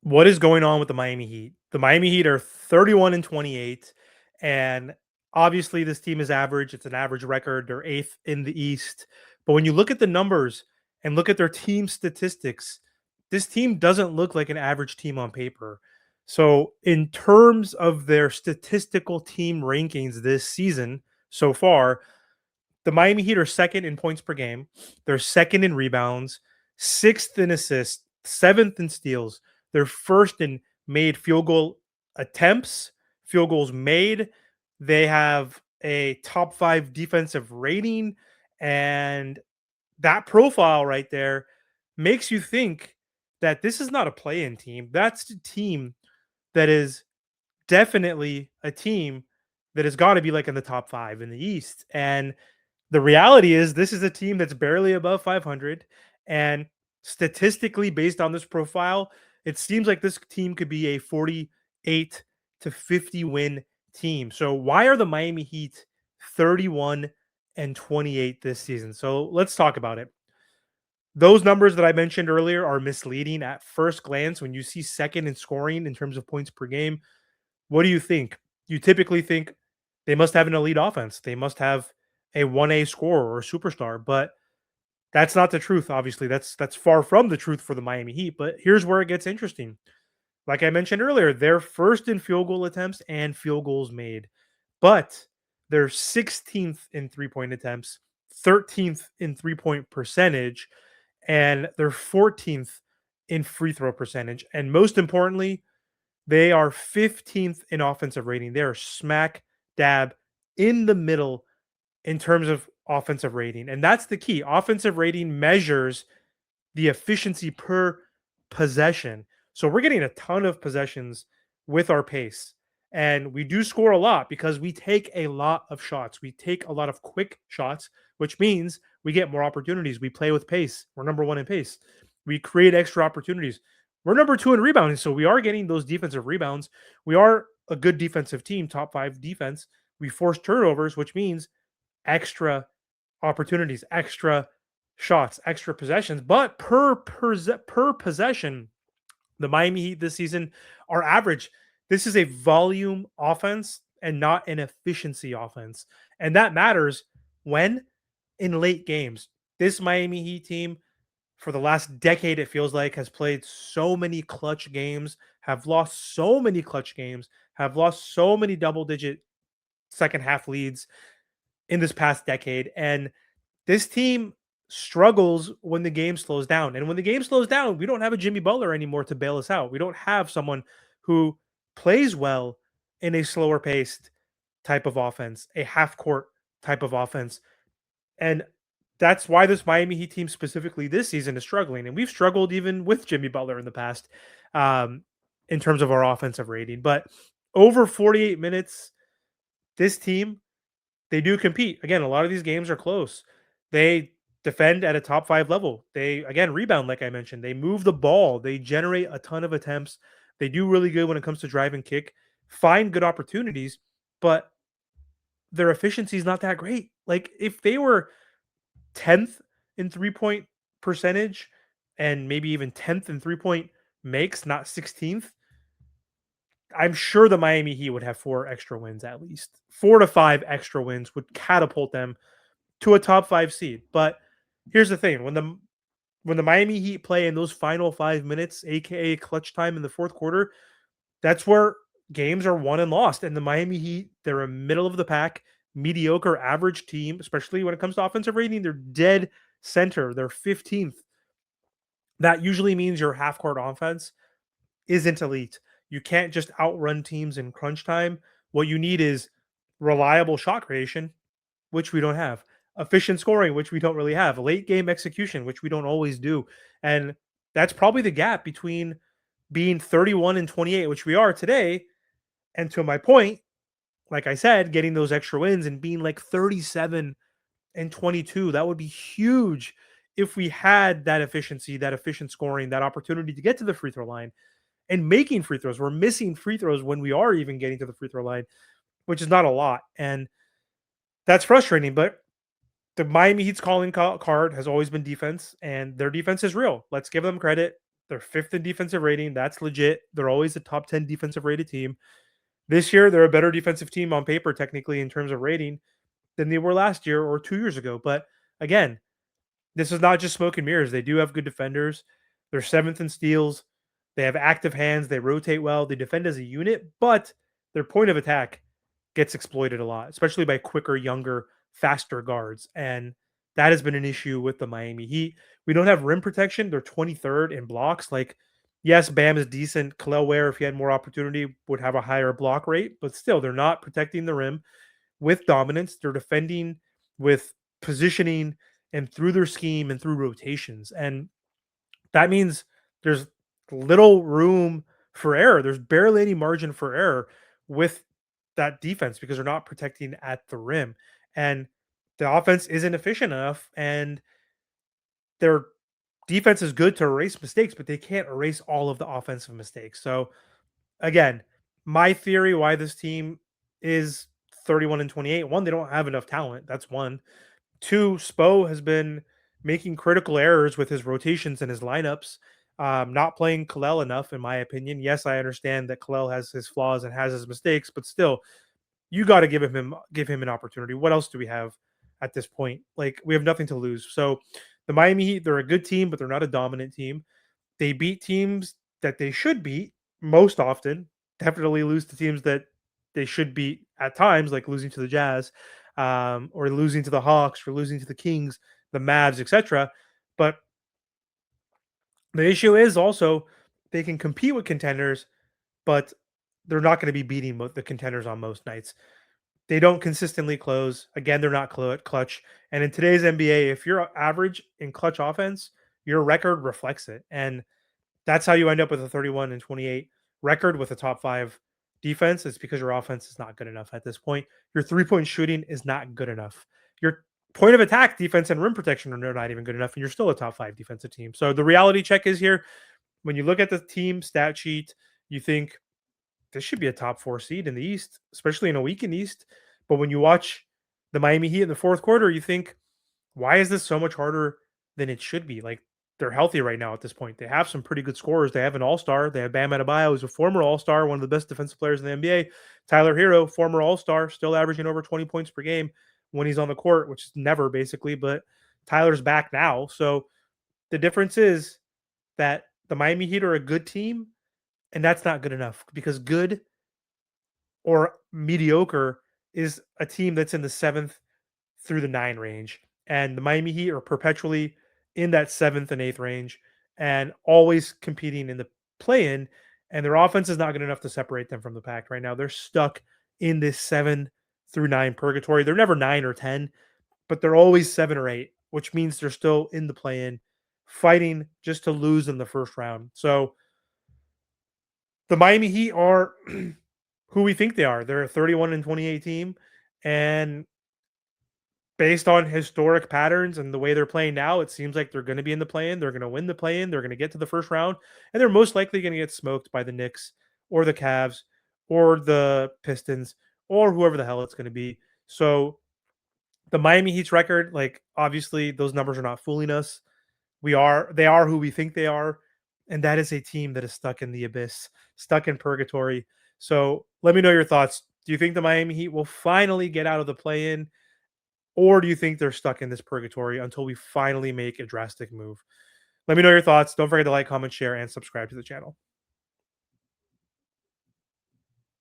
What is going on with the Miami Heat? The Miami Heat are 31 and 28, and obviously this team is average. It's an average record. They're eighth in the East. But when you look at the numbers and look at their team statistics, this team doesn't look like an average team on paper. So, in terms of their statistical team rankings this season so far, the Miami Heat are second in points per game. They're second in rebounds, sixth in assists, seventh in steals. They're first in made field goal attempts, field goals made. They have a top five defensive rating. And that profile right there makes you think that this is not a play in team. That's a team that is definitely a team that has got to be like in the top five in the East. And the reality is this is a team that's barely above 500, and statistically based on this profile, it seems like this team could be a 48 to 50 win team. So why are the Miami Heat 31 and 28 this season? So let's talk about it. Those numbers that I mentioned earlier are misleading at first glance. When you see second in scoring in terms of points per game, what do you think? You typically think they must have an elite offense. They must have a 1A scorer or superstar, but that's not the truth. Obviously, that's far from the truth for the Miami Heat. But here's where it gets interesting. Like I mentioned earlier, they're first in field goal attempts and field goals made, but they're 16th in 3 point attempts, 13th in 3 point percentage, and they're 14th in free throw percentage. And most importantly, they are 15th in offensive rating. They are smack dab in the middle in terms of offensive rating. And that's the key. Offensive rating measures the efficiency per possession. So we're getting a ton of possessions with our pace. And we do score a lot because we take a lot of shots. We take a lot of quick shots, which means we get more opportunities. We play with pace. We're number one in pace. We create extra opportunities. We're number two in rebounding. So we are getting those defensive rebounds. We are a good defensive team, top five defense. We force turnovers, which means extra opportunities, extra shots, extra possessions. But per possession, the Miami Heat this season are average. This is a volume offense and not an efficiency offense. And that matters when in late games. This Miami Heat team for the last decade, it feels like, has played so many clutch games, have lost so many clutch games, have lost so many double digit second half leads in this past decade. And this team struggles when the game slows down. And when the game slows down, we don't have a Jimmy Butler anymore to bail us out. We don't have someone who plays well in a slower paced type of offense, a half court type of offense. And that's why this Miami Heat team specifically this season is struggling. And we've struggled even with Jimmy Butler in the past um, in terms of our offensive rating. But over 48 minutes, this team, they do compete. Again, a lot of these games are close. They defend at a top five level. They, again, rebound, like I mentioned. They move the ball. They generate a ton of attempts. They do really good when it comes to drive and kick, find good opportunities, but their efficiency is not that great. Like if they were 10th in 3 point percentage and maybe even 10th in 3 point makes, not 16th, I'm sure the Miami Heat would have four extra wins at least. 4 to 5 extra wins would catapult them to a top five seed. But here's the thing: when the Miami Heat play in those final 5 minutes, aka clutch time in the fourth quarter, that's where games are won and lost. And the Miami Heat, they're a middle of the pack, mediocre, average team, especially when it comes to offensive rating. They're dead center. They're 15th. That usually means your half court offense isn't elite. You can't just outrun teams in crunch time. What you need is reliable shot creation, which we don't have, efficient scoring, which we don't really have, late game execution, which we don't always do. And that's probably the gap between being 31 and 28, which we are today, and to my point, like I said, getting those extra wins and being like 37 and 22. That would be huge if we had that efficiency, that efficient scoring, that opportunity to get to the free throw line and making free throws. We're missing free throws when we are even getting to the free throw line, which is not a lot. And that's frustrating. But the Miami Heat's calling card has always been defense, and their defense is real. Let's give them credit. They're fifth in defensive rating. That's legit. They're always a top 10 defensive rated team. This year, they're a better defensive team on paper, technically, in terms of rating than they were last year or 2 years ago. But again, this is not just smoke and mirrors. They do have good defenders. They're seventh in steals. They have active hands. They rotate well. They defend as a unit, but their point of attack gets exploited a lot, especially by quicker, younger, faster guards. And that has been an issue with the Miami Heat. We don't have rim protection. They're 23rd in blocks. Like, yes, Bam is decent. Khalil Ware, if he had more opportunity, would have a higher block rate, but still, they're not protecting the rim with dominance. They're defending with positioning and through their scheme and through rotations. And that means there's little room for error. There's barely any margin for error with that defense because they're not protecting at the rim. And the offense isn't efficient enough. And their defense is good to erase mistakes, but they can't erase all of the offensive mistakes. So again, my theory why this team is 31 and 28. One, they don't have enough talent. That's one. Two, Spo has been making critical errors with his rotations and his lineups. Not playing Kalel enough, in my opinion. Yes, I understand that Kalel has his flaws and has his mistakes, but still, you got to give him an opportunity. What else do we have at this point? Like, we have nothing to lose. So the Miami Heat, they're a good team, but they're not a dominant team. They beat teams that they should beat most often. Definitely lose to teams that they should beat at times, like losing to the Jazz, or losing to the Hawks, or losing to the Kings, the Mavs, etc. But the issue is also they can compete with contenders, but they're not going to be beating the contenders on most nights. They don't consistently close. Again, they're not clutch. And in today's NBA, if you're average in clutch offense, your record reflects it. And that's how you end up with a 31 and 28 record with a top five defense. It's because your offense is not good enough at this point. Your 3-point shooting is not good enough. Your point of attack defense and rim protection are not even good enough, and you're still a top five defensive team. So the reality check is here when you look at the team stat sheet, you think this should be a top four seed in the East, especially in a weakened East. But when you watch the Miami Heat in the fourth quarter, you think, why is this so much harder than it should be? Like, they're healthy right now at this point. They have some pretty good scorers. They have an all-star. They have Bam Adebayo, who's a former all-star, one of the best defensive players in the NBA. Tyler Hero, former all-star, still averaging over 20 points per game when he's on the court, which is never basically, but Tyler's back now. So the difference is that the Miami Heat are a good team, and that's not good enough because good or mediocre is a team that's in the seventh through the nine range. And the Miami Heat are perpetually in that seventh and eighth range and always competing in the play in. And their offense is not good enough to separate them from the pack right now. They're stuck in this 7 through 9 purgatory. They're never 9 or 10, but they're always 7 or 8, which means they're still in the play in, fighting just to lose in the first round. So the Miami Heat are who we think they are. They're a 31 and 28 team. And based on historic patterns and the way they're playing now, it seems like they're going to be in the play-in. They're going to win the play-in. They're going to get to the first round, and they're most likely going to get smoked by the Knicks or the Cavs or the Pistons or whoever the hell it's going to be. So the Miami Heat's record, like, obviously those numbers are not fooling us. They are who we think they are, and that is a team that is stuck in the abyss, stuck in purgatory. So let me know your thoughts. Do you think the Miami Heat will finally get out of the play-in? Or do you think they're stuck in this purgatory until we finally make a drastic move? Let me know your thoughts. Don't forget to like, comment, share, and subscribe to the channel.